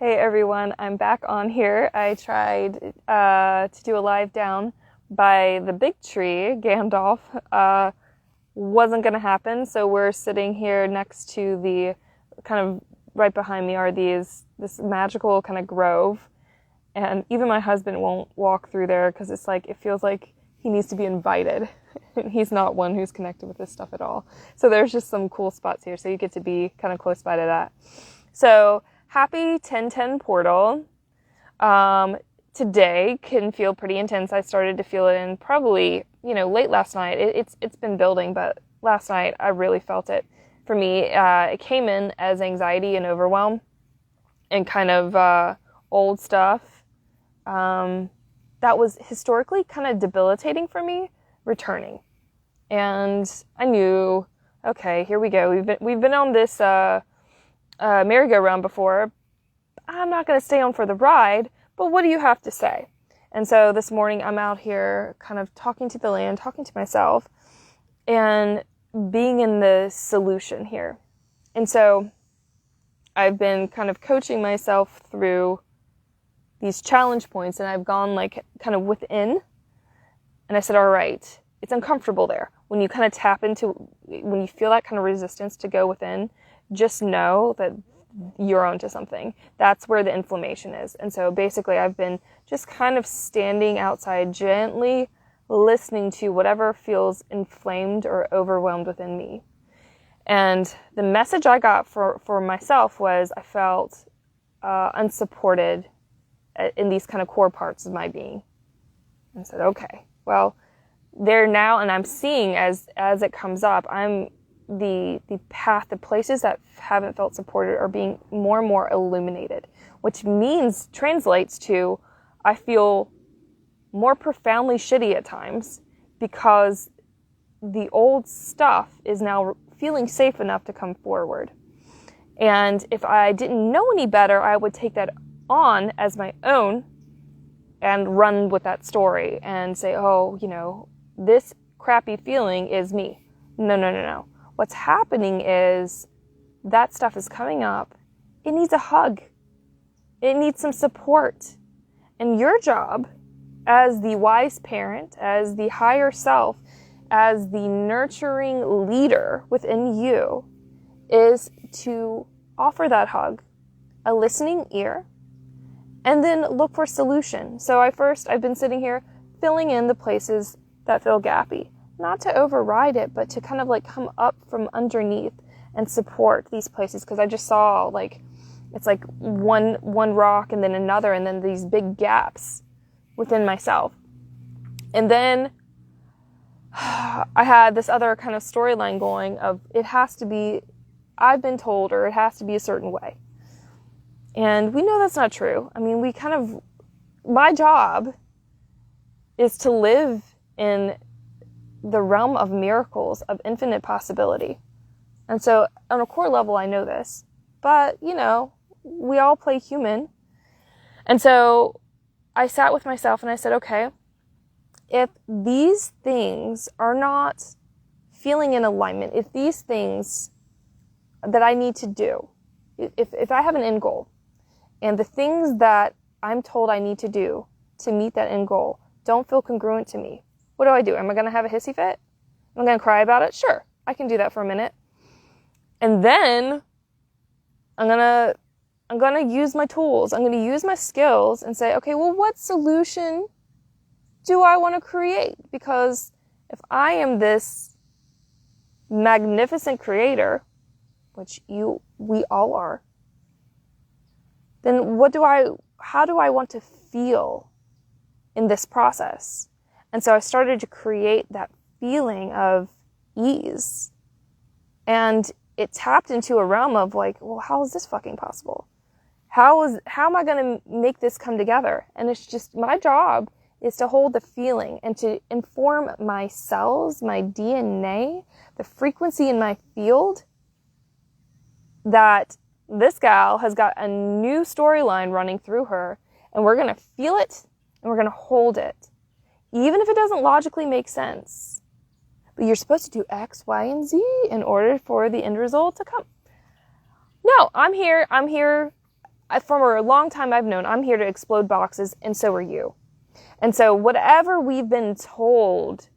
Hey everyone, I'm back on here. I tried to do a live down by the big tree, Gandalf. Wasn't going to happen, so we're sitting here next to the, kind of right behind me are this magical kind of grove. And even my husband won't walk through there because it feels like he needs to be invited. He's not one who's connected with this stuff at all. So there's just some cool spots here, so you get to be kind of close by to that. So happy 1010 portal. Today can feel pretty intense. I started to feel it in probably, late last night. It's been building, but last night I really felt it. For me, it came in as anxiety and overwhelm and kind of old stuff that was historically kind of debilitating for me returning. And I knew, okay, here we go. We've been on this merry-go-round before. I'm not going to stay on for the ride, but what do you have to say? And so this morning I'm out here kind of talking to the land, talking to myself, and being in the solution here. And so I've been kind of coaching myself through these challenge points, and I've gone kind of within, and I said, all right, it's uncomfortable there. When you kind of tap into, when you feel that kind of resistance to go within, just know that you're onto something. That's where the inflammation is. And so basically I've been just kind of standing outside, gently listening to whatever feels inflamed or overwhelmed within me. And the message I got for myself was I felt unsupported in these kind of core parts of my being. And I said, okay, well, there now, and I'm seeing as it comes up, I'm the path, the places that haven't felt supported are being more and more illuminated, which translates to I feel more profoundly shitty at times because the old stuff is now feeling safe enough to come forward. And if I didn't know any better, I would take that on as my own and run with that story and say, oh, this crappy feeling is me. No. What's happening is that stuff is coming up. It needs a hug. It needs some support. And your job as the wise parent, as the higher self, as the nurturing leader within you is to offer that hug, a listening ear, and then look for solution. So I've been sitting here filling in the places that feel gappy, not to override it, but to kind of come up from underneath and support these places. Because I just saw it's like one rock and then another, and then these big gaps within myself. And then I had this other kind of storyline going of it has to be, I've been told, or it has to be a certain way. And we know that's not true. I mean, my job is to live in the realm of miracles, of infinite possibility. And so on a core level, I know this, but we all play human. And so I sat with myself and I said, okay, if these things are not feeling in alignment, if these things that I need to do, if I have an end goal, and the things that I'm told I need to do to meet that end goal don't feel congruent to me, what do? Am I going to have a hissy fit? Am I going to cry about it? Sure, I can do that for a minute. And then I'm going to use my tools. I'm going to use my skills and say, okay, well, what solution do I want to create? Because if I am this magnificent creator, which we all are, then how do I want to feel in this process? And so I started to create that feeling of ease. And it tapped into a realm of well, how is this fucking possible? How am I going to make this come together? And it's just my job is to hold the feeling and to inform my cells, my DNA, the frequency in my field that this gal has got a new storyline running through her, and we're going to feel it and we're going to hold it. Even if it doesn't logically make sense. But you're supposed to do X, Y, and Z in order for the end result to come. No, I'm here for a long time I've known I'm here to explode boxes, and so are you. And so whatever we've been told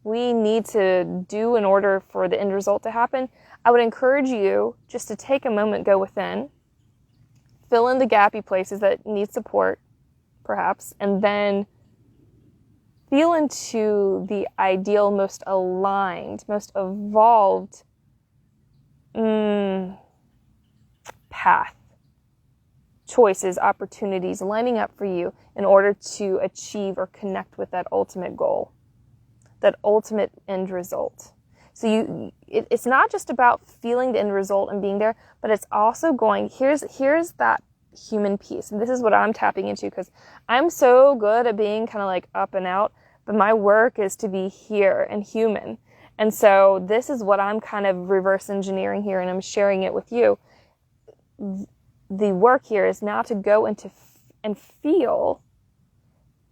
we need to do in order for the end result to happen, I would encourage you just to take a moment, go within, fill in the gappy places that need support, perhaps, and then feel into the ideal, most aligned, most evolved path, choices, opportunities lining up for you in order to achieve or connect with that ultimate goal, that ultimate end result. So it's not just about feeling the end result and being there, but it's also going, here's that human piece. And this is what I'm tapping into, because I'm so good at being kind of like up and out, but my work is to be here and human. And so this is what I'm kind of reverse engineering here, and I'm sharing it with you. The work here is now to go into and feel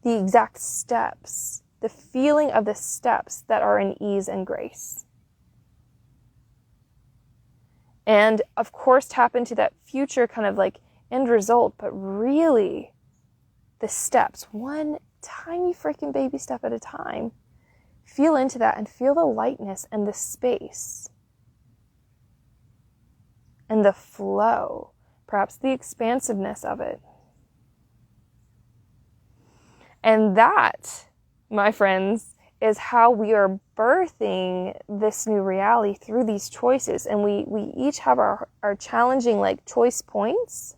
the exact steps, the feeling of the steps that are in ease and grace. And of course, tap into that future kind of like end result, but really the steps, one tiny freaking baby step at a time. Feel into that and feel the lightness and the space and the flow, perhaps the expansiveness of it. And that, my friends, is how we are birthing this new reality through these choices. And we each have our challenging like choice points.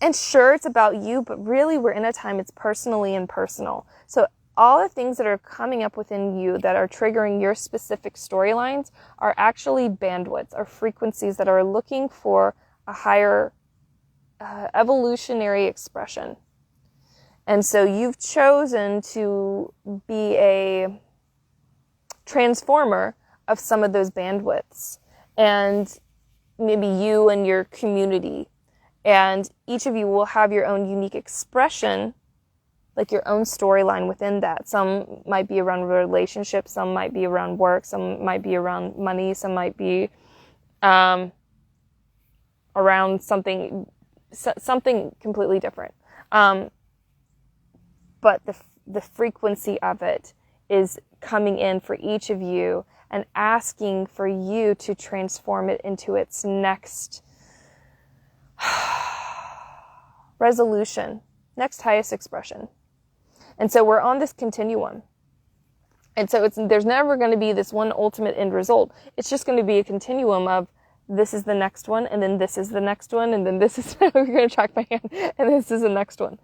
And sure, it's about you, but really we're in a time it's personally impersonal. So all the things that are coming up within you that are triggering your specific storylines are actually bandwidths, or frequencies that are looking for a higher evolutionary expression. And so you've chosen to be a transformer of some of those bandwidths, and maybe you and your community. And each of you will have your own unique expression, like your own storyline within that. Some might be around relationships, some might be around work, some might be around money, some might be around something completely different. But the frequency of it is coming in for each of you and asking for you to transform it into its next resolution, next highest expression. And so we're on this continuum. And so there's never going to be this one ultimate end result. It's just going to be a continuum of this is the next one, and then this is the next one, and then this is, we're going to track my hand, and this is the next one.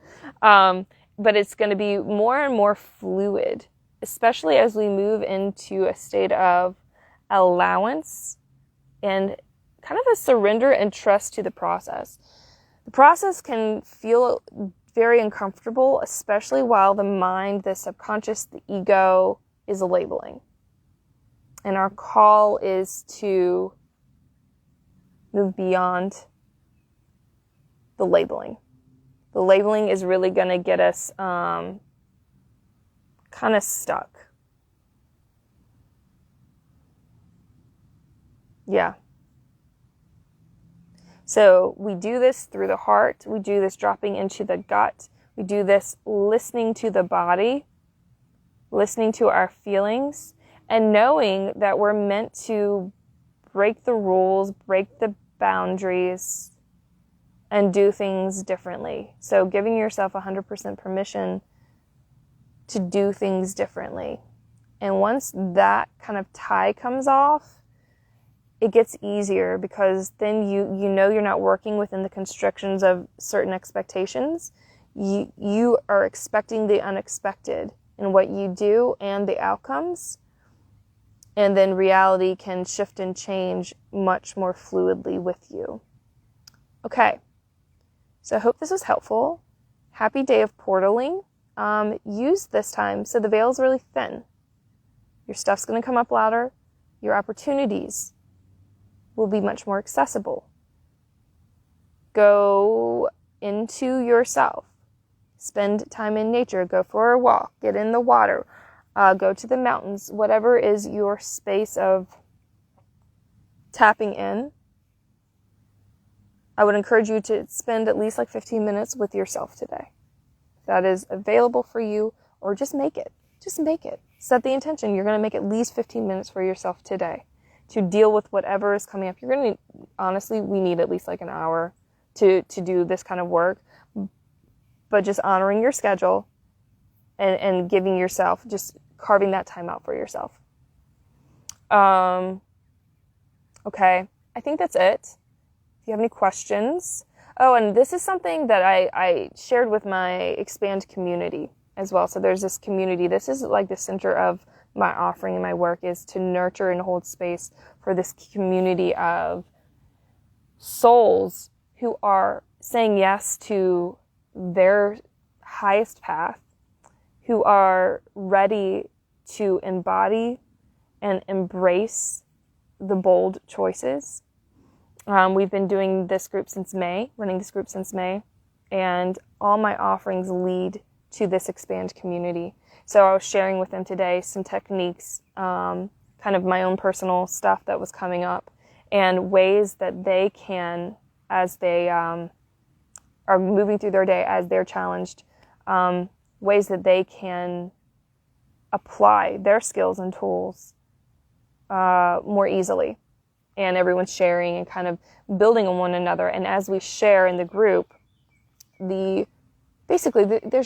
But it's going to be more and more fluid, especially as we move into a state of allowance and kind of a surrender and trust to the process. The process can feel very uncomfortable, especially while the mind, the subconscious, the ego is labeling. And our call is to move beyond the labeling. The labeling is really going to get us kind of stuck. Yeah. So we do this through the heart. We do this dropping into the gut. We do this listening to the body, listening to our feelings, and knowing that we're meant to break the rules, break the boundaries, and do things differently. So giving yourself 100% permission to do things differently. And once that kind of tie comes off, it gets easier, because then you know you're not working within the constrictions of certain expectations. You are expecting the unexpected in what you do and the outcomes. And then reality can shift and change much more fluidly with you. Okay. So I hope this was helpful. Happy day of portaling. Use this time so the veil is really thin. Your stuff's going to come up louder. Your opportunities will be much more accessible. Go into yourself. Spend time in nature. Go for a walk. Get in the water. Go to the mountains. Whatever is your space of tapping in. I would encourage you to spend at least like 15 minutes with yourself today. If that is available for you, or just make it. Just make it. Set the intention. You're going to make at least 15 minutes for yourself today to deal with whatever is coming up. You're going to, honestly, we need at least like an hour to do this kind of work. But just honoring your schedule and giving yourself, just carving that time out for yourself. Okay, I think that's it. If you have any questions. Oh, and this is something that I shared with my Expand community as well. So there's this community. This is like the center of my offering and my work, is to nurture and hold space for this community of souls who are saying yes to their highest path, who are ready to embody and embrace the bold choices. We've been doing this group since May, running this group since May, and all my offerings lead to this Expand community. So I was sharing with them today some techniques, kind of my own personal stuff that was coming up, and ways that they can, as they are moving through their day, as they're challenged, ways that they can apply their skills and tools more easily. And everyone's sharing and kind of building on one another. And as we share in the group, there's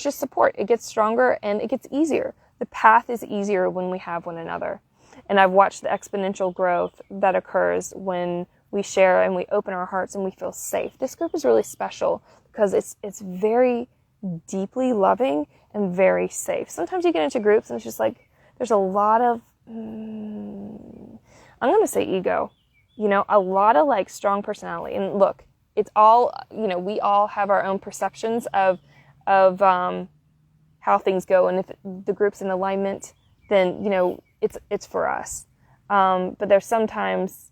just support. It gets stronger and it gets easier. The path is easier when we have one another. And I've watched the exponential growth that occurs when we share and we open our hearts and we feel safe. This group is really special because it's very deeply loving and very safe. Sometimes you get into groups and it's just like, there's a lot of, I'm going to say ego, a lot of like strong personality. And look, it's all, we all have our own perceptions of how things go. And if the group's in alignment, then, it's for us. But there's sometimes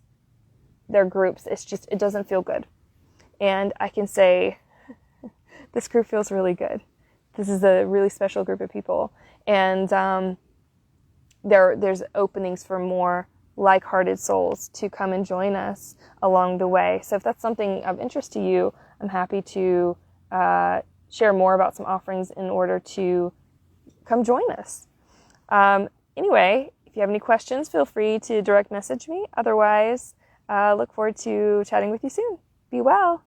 there are groups, it doesn't feel good. And I can say, this group feels really good. This is a really special group of people. And there's openings for more like-hearted souls to come and join us along the way. So if that's something of interest to you, I'm happy to share more about some offerings in order to come join us. Anyway, if you have any questions, feel free to direct message me. Otherwise, look forward to chatting with you soon. Be well.